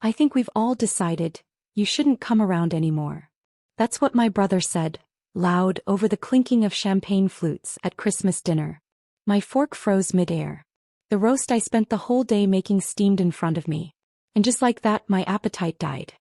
I think we've all decided you shouldn't come around anymore. That's what my brother said, loud over the clinking of champagne flutes at Christmas dinner. My fork froze midair. The roast I spent the whole day making steamed in front of me. And just like that, my appetite died.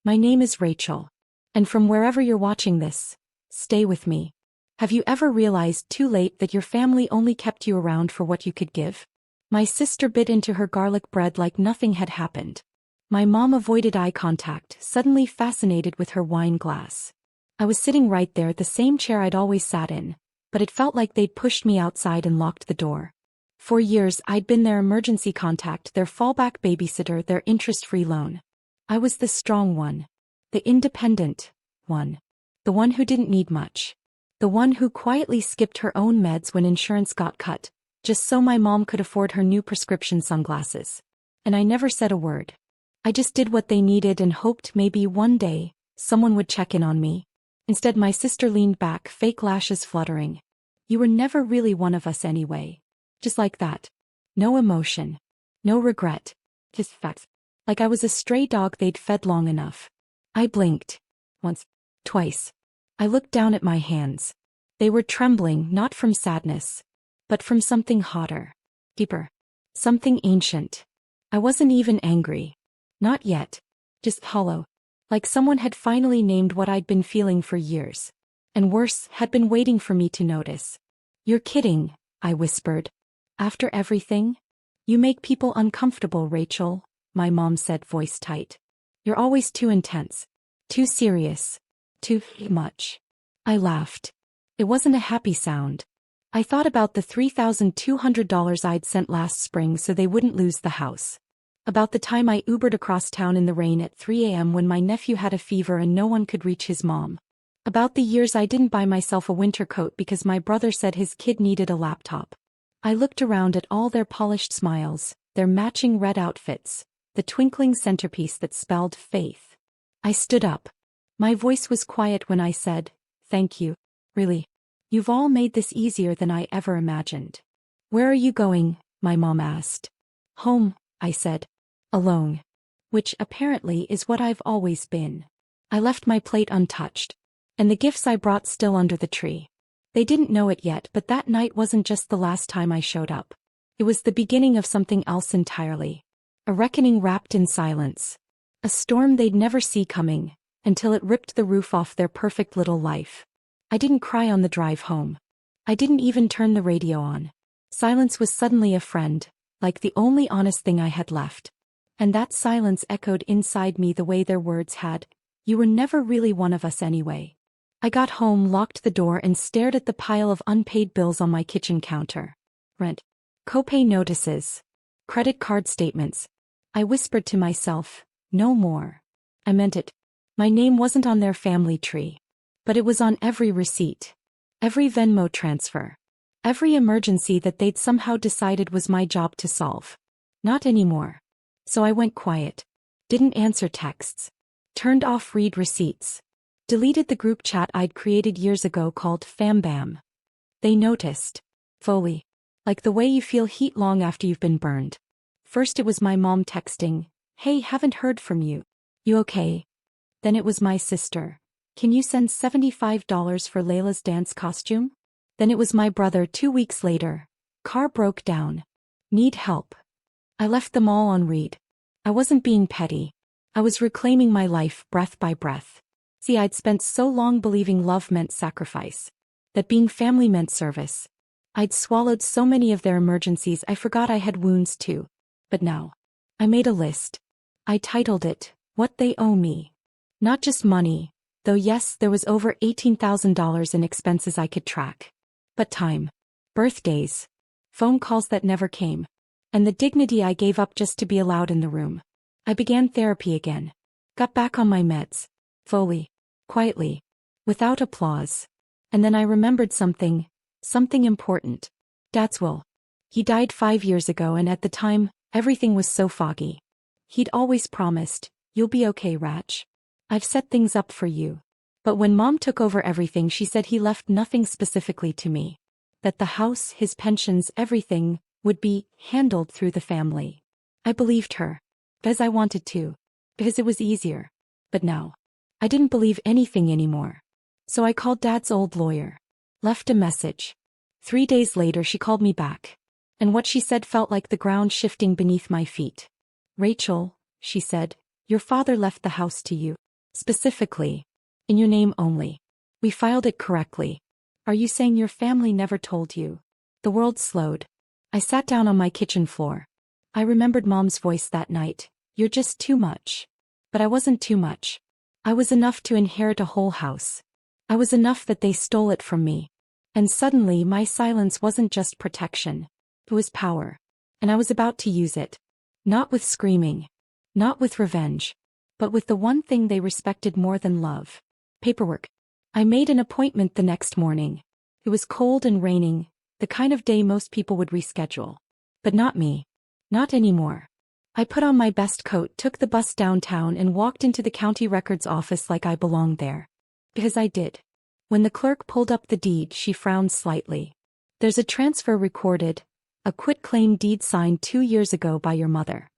My name is Rachel. And from wherever you're watching this, stay with me. Have you ever realized too late that your family only kept you around for what you could give? My sister bit into her garlic bread like nothing had happened. My mom avoided eye contact, suddenly fascinated with her wine glass. I was sitting right there, the same chair I'd always sat in, but it felt like they'd pushed me outside and locked the door. For years I'd been their emergency contact, their fallback babysitter, their interest-free loan. I was the strong one. The independent one. The one who didn't need much. The one who quietly skipped her own meds when insurance got cut, just so my mom could afford her new prescription sunglasses. And I never said a word. I just did what they needed and hoped maybe one day someone would check in on me. Instead, my sister leaned back, fake lashes fluttering. You were never really one of us anyway. Just like that. No emotion. No regret. Just facts. Like I was a stray dog they'd fed long enough. I blinked. Once. Twice. I looked down at my hands. They were trembling, not from sadness, but from something hotter. Deeper. Something ancient. I wasn't even angry. Not yet. Just hollow. Like someone had finally named what I'd been feeling for years. And worse, had been waiting for me to notice. You're kidding, I whispered. After everything? You make people uncomfortable, Rachel, my mom said, voice tight. You're always too intense. Too serious. Too much. I laughed. It wasn't a happy sound. I thought about the $3,200 I'd sent last spring so they wouldn't lose the house. About the time I Ubered across town in the rain at 3 a.m. when my nephew had a fever and no one could reach his mom. About the years I didn't buy myself a winter coat because my brother said his kid needed a laptop. I looked around at all their polished smiles, their matching red outfits, the twinkling centerpiece that spelled faith. I stood up. My voice was quiet when I said, thank you. Really. You've all made this easier than I ever imagined. Where are you going? My mom asked. Home, I said. Alone. Which apparently is what I've always been. I left my plate untouched. And the gifts I brought still under the tree. They didn't know it yet, but that night wasn't just the last time I showed up. It was the beginning of something else entirely. A reckoning wrapped in silence. A storm they'd never see coming. Until it ripped the roof off their perfect little life. I didn't cry on the drive home. I didn't even turn the radio on. Silence was suddenly a friend, like the only honest thing I had left. And that silence echoed inside me the way their words had. You were never really one of us anyway. I got home, locked the door, and stared at the pile of unpaid bills on my kitchen counter. Rent. Copay notices. Credit card statements. I whispered to myself, no more. I meant it. My name wasn't on their family tree. But it was on every receipt. Every Venmo transfer. Every emergency that they'd somehow decided was my job to solve. Not anymore. So I went quiet. Didn't answer texts. Turned off read receipts. Deleted the group chat I'd created years ago called Fam Bam. They noticed. Fully. Like the way you feel heat long after you've been burned. First it was my mom texting, hey, haven't heard from you. You okay? Then it was my sister. Can you send $75 for Layla's dance costume? Then it was my brother 2 weeks later. Car broke down. Need help. I left them all on read. I wasn't being petty. I was reclaiming my life breath by breath. See, I'd spent so long believing love meant sacrifice. That being family meant service. I'd swallowed so many of their emergencies I forgot I had wounds too. But now. I made a list. I titled it, What They Owe Me. Not just money. Though yes, there was over $18,000 in expenses I could track. But time. Birthdays. Phone calls that never came. And the dignity I gave up just to be allowed in the room. I began therapy again. Got back on my meds. Fully. Quietly. Without applause. And then I remembered something. Something important. Dad's will. He died 5 years ago and at the time, everything was so foggy. He'd always promised, you'll be okay, Rach. I've set things up for you. But when Mom took over everything, she said he left nothing specifically to me. That the house, his pensions, everything, would be handled through the family. I believed her. Because I wanted to. because it was easier. But now, I didn't believe anything anymore. So I called Dad's old lawyer. Left a message. 3 days later she called me back. And what she said felt like the ground shifting beneath my feet. Rachel, she said, your father left the house to you. Specifically. In your name only. We filed it correctly. Are you saying your family never told you? The world slowed. I sat down on my kitchen floor. I remembered Mom's voice that night. You're just too much. But I wasn't too much. I was enough to inherit a whole house. I was enough that they stole it from me. And suddenly my silence wasn't just protection. It was power. And I was about to use it. Not with screaming. Not with revenge. But with the one thing they respected more than love. Paperwork. I made an appointment the next morning. It was cold and raining, the kind of day most people would reschedule. But not me. Not anymore. I put on my best coat, took the bus downtown and walked into the county records office like I belonged there. Because I did. When the clerk pulled up the deed, she frowned slightly. There's a transfer recorded, a quitclaim deed signed 2 years ago by your mother.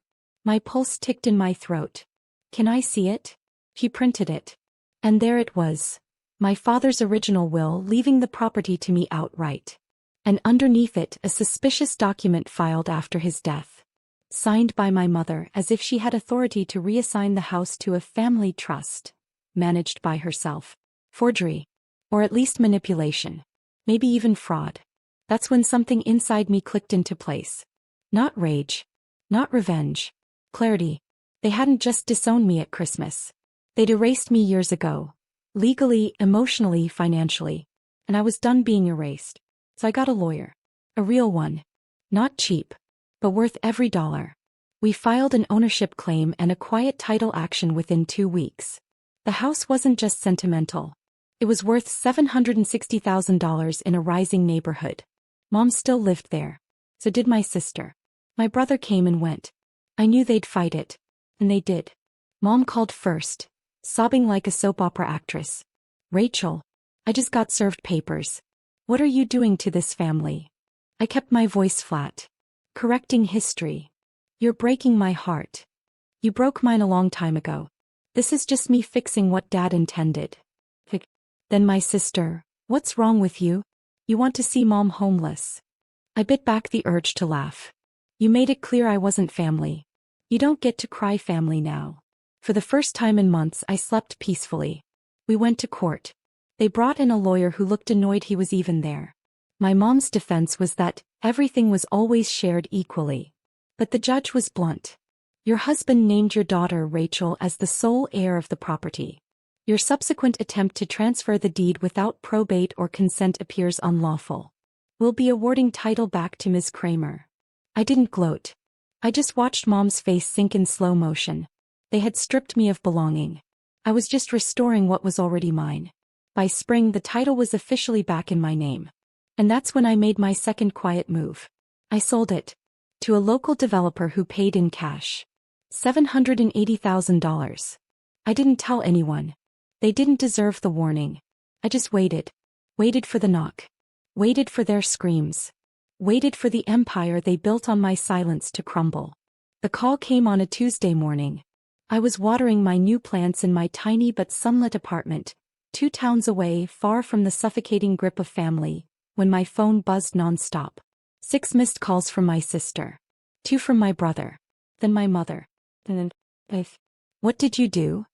My pulse ticked in my throat. Can I see it? She printed it. And there it was. My father's original will, leaving the property to me outright. And underneath it, a suspicious document filed after his death. Signed by my mother as if she had authority to reassign the house to a family trust. Managed by herself. Forgery. Or at least manipulation. Maybe even fraud. That's when something inside me clicked into place. Not rage. Not revenge. Clarity. They hadn't just disowned me at Christmas. They'd erased me years ago. Legally, emotionally, financially. And I was done being erased. So I got a lawyer. A real one. Not cheap. But worth every dollar. We filed an ownership claim and a quiet title action within 2 weeks. The house wasn't just sentimental. It was worth $760,000 in a rising neighborhood. Mom still lived there. So did my sister. My brother came and went. I knew they'd fight it. And they did. Mom called first. Sobbing like a soap opera actress. Rachel. I just got served papers. What are you doing to this family? I kept my voice flat. Correcting history. You're breaking my heart. You broke mine a long time ago. This is just me fixing what Dad intended. Then my sister, what's wrong with you? You want to see Mom homeless. I bit back the urge to laugh. You made it clear I wasn't family. You don't get to cry family now. For the first time in months I slept peacefully. We went to court. They brought in a lawyer who looked annoyed he was even there. My mom's defense was that everything was always shared equally. But the judge was blunt. Your husband named your daughter Rachel as the sole heir of the property. Your subsequent attempt to transfer the deed without probate or consent appears unlawful. We'll be awarding title back to Ms. Kramer. I didn't gloat. I just watched Mom's face sink in slow motion. They had stripped me of belonging. I was just restoring what was already mine. By spring the title was officially back in my name. And that's when I made my second quiet move. I sold it. To a local developer who paid in cash. $780,000. I didn't tell anyone. They didn't deserve the warning. I just waited. Waited for the knock. Waited for their screams. Waited for the empire they built on my silence to crumble. The call came on a Tuesday morning. I was watering my new plants in my tiny but sunlit apartment, 2 towns away, far from the suffocating grip of family, when my phone buzzed non-stop. 6 missed calls from my sister. 2 from my brother. Then my mother. And then, what did you do?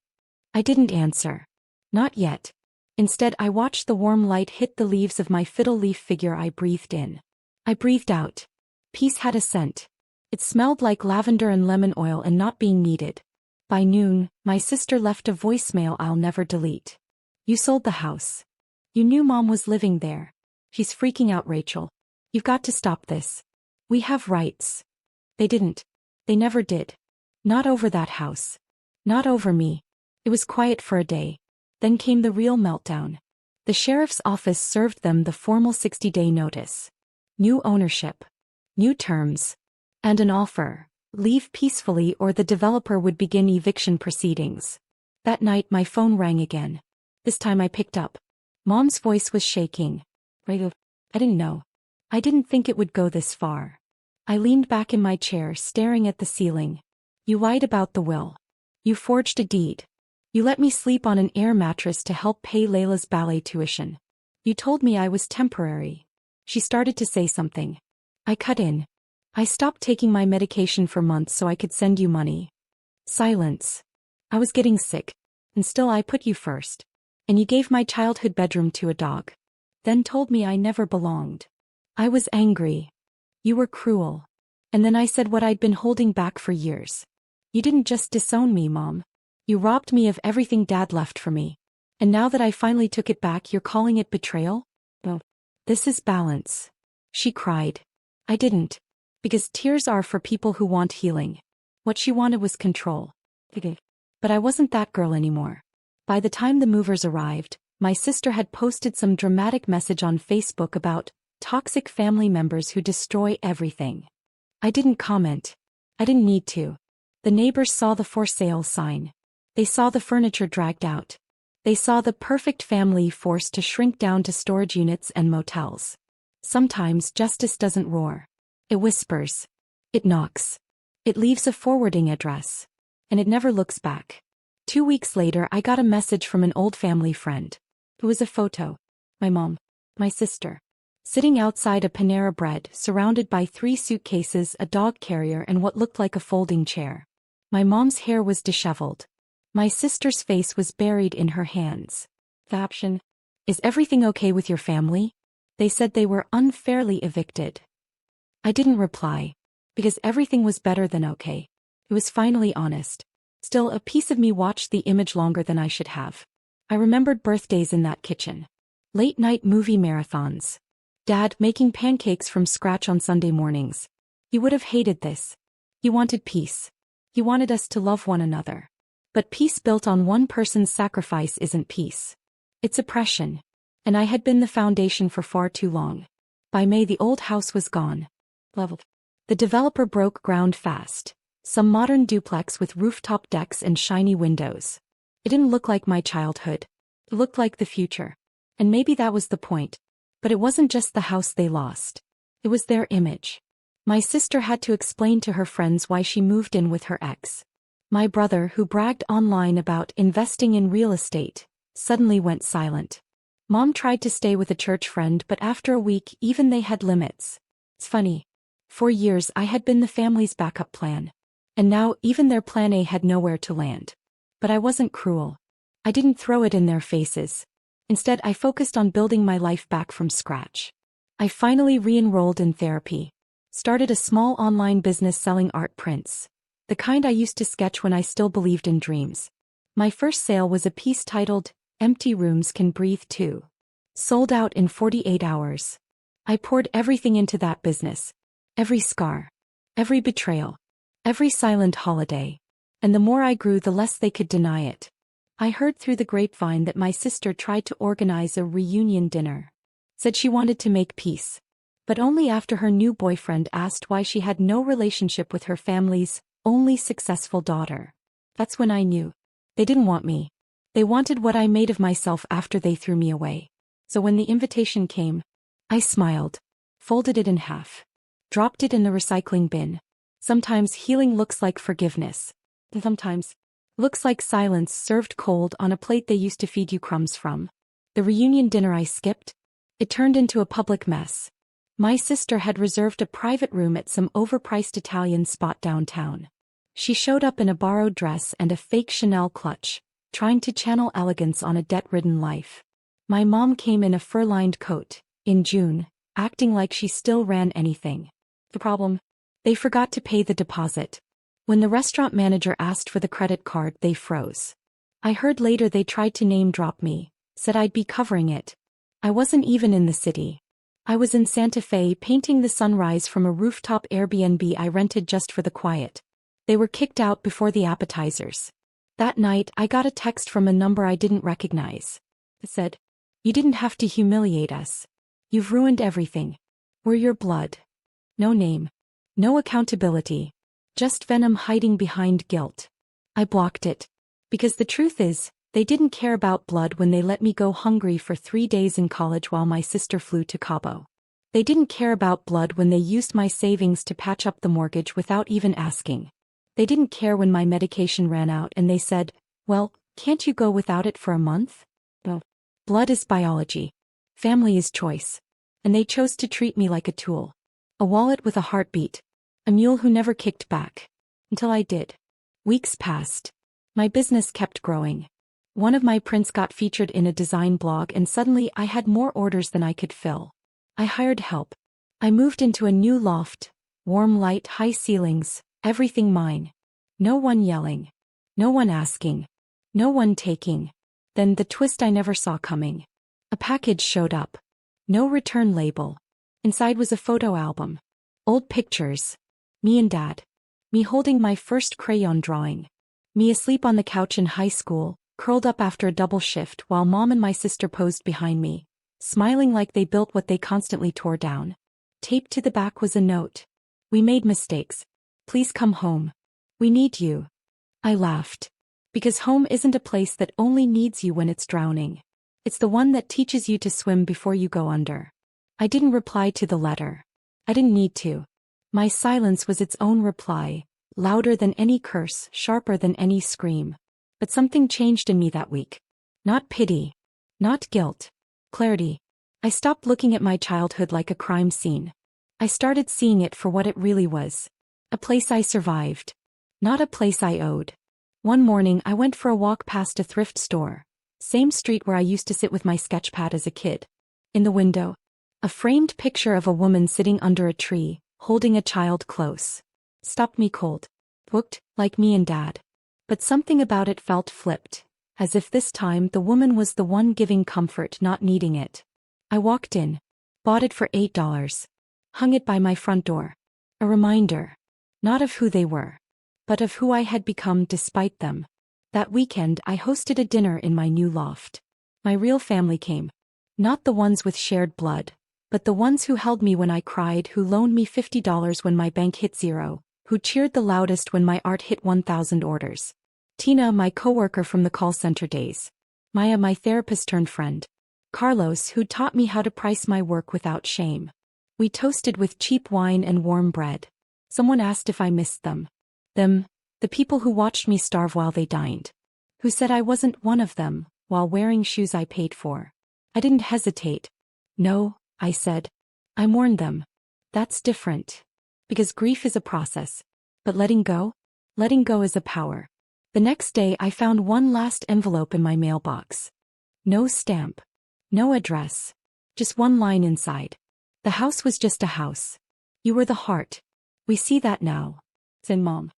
I didn't answer. Not yet. Instead, I watched the warm light hit the leaves of my fiddle leaf figure. I breathed in. I breathed out. Peace had a scent. It smelled like lavender and lemon oil and not being needed. By noon, my sister left a voicemail I'll never delete. You sold the house. You knew Mom was living there. She's freaking out, Rachel. You've got to stop this. We have rights. They didn't. They never did. Not over that house. Not over me. It was quiet for a day. Then came the real meltdown. The sheriff's office served them the formal 60-day notice. New ownership. New terms. And an offer. Leave peacefully or the developer would begin eviction proceedings. That night my phone rang again. This time I picked up. Mom's voice was shaking. I didn't know. I didn't think it would go this far. I leaned back in my chair staring at the ceiling. You lied about the will. You forged a deed. You let me sleep on an air mattress to help pay Layla's ballet tuition. You told me I was temporary. She started to say something. I cut in. I stopped taking my medication for months so I could send you money. Silence. I was getting sick. And still I put you first. And you gave my childhood bedroom to a dog. Then told me I never belonged. I was angry. You were cruel. And then I said what I'd been holding back for years. You didn't just disown me, Mom. You robbed me of everything Dad left for me. And now that I finally took it back, you're calling it betrayal? Oh, this is balance. She cried. I didn't. Because tears are for people who want healing. What she wanted was control. But I wasn't that girl anymore. By the time the movers arrived, my sister had posted some dramatic message on Facebook about toxic family members who destroy everything. I didn't comment. I didn't need to. The neighbors saw the for sale sign. They saw the furniture dragged out. They saw the perfect family forced to shrink down to storage units and motels. Sometimes justice doesn't roar. It whispers. It knocks. It leaves a forwarding address. And it never looks back. 2 weeks later, I got a message from an old family friend. It was a photo. My mom. My sister. Sitting outside a Panera Bread, surrounded by 3 suitcases, a dog carrier, and what looked like a folding chair. My mom's hair was disheveled. My sister's face was buried in her hands. Caption. Is everything okay with your family? They said they were unfairly evicted. I didn't reply. Because everything was better than okay. It was finally honest. Still, a piece of me watched the image longer than I should have. I remembered birthdays in that kitchen. Late-night movie marathons. Dad making pancakes from scratch on Sunday mornings. He would have hated this. He wanted peace. He wanted us to love one another. But peace built on one person's sacrifice isn't peace. It's oppression. And I had been the foundation for far too long. By May, the old house was gone. Leveled. The developer broke ground fast. Some modern duplex with rooftop decks and shiny windows. It didn't look like my childhood. It looked like the future. And maybe that was the point. But it wasn't just the house they lost. It was their image. My sister had to explain to her friends why she moved in with her ex. My brother, who bragged online about investing in real estate, suddenly went silent. Mom tried to stay with a church friend, but after a week, even they had limits. It's funny. For years, I had been the family's backup plan. And now, even their plan A had nowhere to land. But I wasn't cruel. I didn't throw it in their faces. Instead, I focused on building my life back from scratch. I finally re-enrolled in therapy. Started a small online business selling art prints. The kind I used to sketch when I still believed in dreams. My first sale was a piece titled, Empty Rooms Can Breathe Too. Sold out in 48 hours. I poured everything into that business. Every scar. Every betrayal. Every silent holiday. And the more I grew, the less they could deny it. I heard through the grapevine that my sister tried to organize a reunion dinner. Said she wanted to make peace. But only after her new boyfriend asked why she had no relationship with her family's only successful daughter. That's when I knew. They didn't want me. They wanted what I made of myself after they threw me away. So when the invitation came, I smiled, folded it in half, dropped it in the recycling bin. Sometimes healing looks like forgiveness. Sometimes looks like silence served cold on a plate they used to feed you crumbs from. The reunion dinner I skipped, it turned into a public mess. My sister had reserved a private room at some overpriced Italian spot downtown. She showed up in a borrowed dress and a fake Chanel clutch, trying to channel elegance on a debt-ridden life. My mom came in a fur-lined coat, in June, acting like she still ran anything. The problem? They forgot to pay the deposit. When the restaurant manager asked for the credit card, they froze. I heard later they tried to name-drop me, said I'd be covering it. I wasn't even in the city. I was in Santa Fe painting the sunrise from a rooftop Airbnb I rented just for the quiet. They were kicked out before the appetizers. That night, I got a text from a number I didn't recognize. It said, "You didn't have to humiliate us. You've ruined everything. We're your blood." No name. No accountability. Just venom hiding behind guilt. I blocked it. Because the truth is, they didn't care about blood when they let me go hungry for 3 days in college while my sister flew to Cabo. They didn't care about blood when they used my savings to patch up the mortgage without even asking. They didn't care when my medication ran out and they said, well, can't you go without it for a month? No. Blood is biology. Family is choice. And they chose to treat me like a tool. A wallet with a heartbeat. A mule who never kicked back. Until I did. Weeks passed. My business kept growing. One of my prints got featured in a design blog and suddenly I had more orders than I could fill. I hired help. I moved into a new loft. Warm light, high ceilings, everything mine. No one yelling. No one asking. No one taking. Then the twist I never saw coming. A package showed up. No return label. Inside was a photo album. Old pictures. Me and Dad. Me holding my first crayon drawing. Me asleep on the couch in high school, curled up after a double shift while Mom and my sister posed behind me, smiling like they built what they constantly tore down. Taped to the back was a note. We made mistakes. Please come home. We need you. I laughed. Because home isn't a place that only needs you when it's drowning. It's the one that teaches you to swim before you go under. I didn't reply to the letter. I didn't need to. My silence was its own reply, louder than any curse, sharper than any scream. But something changed in me that week. Not pity. Not guilt. Clarity. I stopped looking at my childhood like a crime scene. I started seeing it for what it really was. A place I survived. Not a place I owed. One morning I went for a walk past a thrift store. Same street where I used to sit with my sketchpad as a kid. In the window, a framed picture of a woman sitting under a tree, holding a child close. Stopped me cold. Booked, like me and Dad. But something about it felt flipped, as if this time the woman was the one giving comfort, not needing it. I walked in. Bought it for $8. Hung it by my front door. A reminder. Not of who they were. But of who I had become despite them. That weekend I hosted a dinner in my new loft. My real family came. Not the ones with shared blood, but the ones who held me when I cried, who loaned me $50 when my bank hit zero, who cheered the loudest when my art hit 1,000 orders. Tina, my coworker from the call center days. Maya, my therapist-turned-friend. Carlos, who taught me how to price my work without shame. We toasted with cheap wine and warm bread. Someone asked if I missed them. Them, the people who watched me starve while they dined. Who said I wasn't one of them, while wearing shoes I paid for. I didn't hesitate. No, I said. I mourned them. That's different. Because grief is a process. But letting go is a power. The next day I found one last envelope in my mailbox. No stamp. No address. Just one line inside. The house was just a house. You were the heart. We see that now. Said Mom.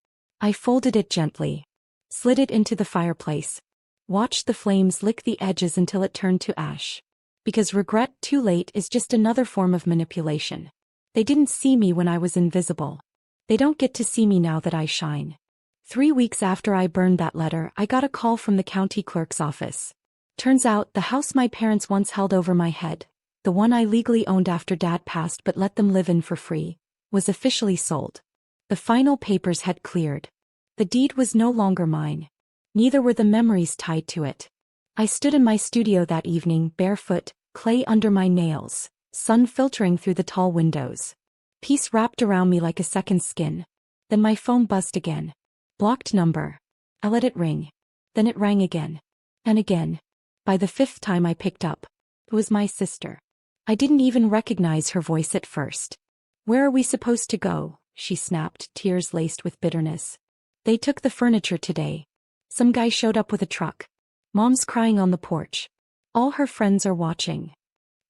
I folded it gently. Slid it into the fireplace. Watched the flames lick the edges until it turned to ash. Because regret too late is just another form of manipulation. They didn't see me when I was invisible. They don't get to see me now that I shine. 3 weeks after I burned that letter, I got a call from the county clerk's office. Turns out the house my parents once held over my head, the one I legally owned after Dad passed but let them live in for free, was officially sold. The final papers had cleared. The deed was no longer mine. Neither were the memories tied to it. I stood in my studio that evening, barefoot, clay under my nails, sun filtering through the tall windows. Peace wrapped around me like a second skin. Then my phone buzzed again. Blocked number. I let it ring. Then it rang again. And again. By the 5th time I picked up. It was my sister. I didn't even recognize her voice at first. Where are we supposed to go? She snapped, tears laced with bitterness. They took the furniture today. Some guy showed up with a truck. Mom's crying on the porch. All her friends are watching.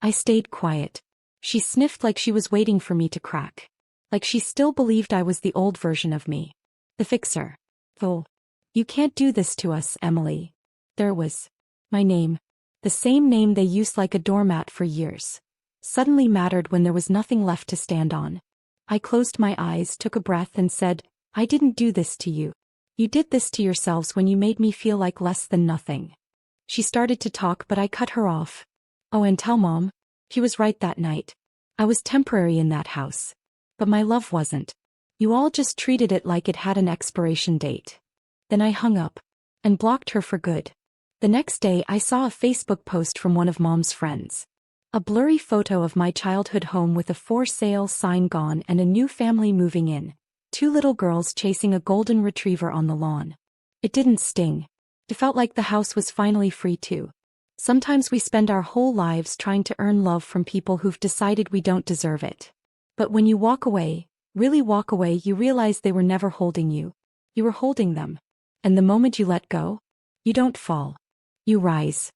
I stayed quiet. She sniffed like she was waiting for me to crack. Like she still believed I was the old version of me. The fixer. Oh. You can't do this to us, Emily. There was. My name. The same name they used like a doormat for years. Suddenly mattered when there was nothing left to stand on. I closed my eyes, took a breath and said, I didn't do this to you. You did this to yourselves when you made me feel like less than nothing. She started to talk but I cut her off. Oh, and tell Mom. She was right that night. I was temporary in that house. But my love wasn't. You all just treated it like it had an expiration date. Then I hung up. And blocked her for good. The next day I saw a Facebook post from one of Mom's friends. A blurry photo of my childhood home with a for sale sign gone and a new family moving in. Two little girls chasing a golden retriever on the lawn. It didn't sting. It felt like the house was finally free too. Sometimes we spend our whole lives trying to earn love from people who've decided we don't deserve it. But when you walk away, really walk away, you realize they were never holding you. You were holding them. And the moment you let go, you don't fall. You rise.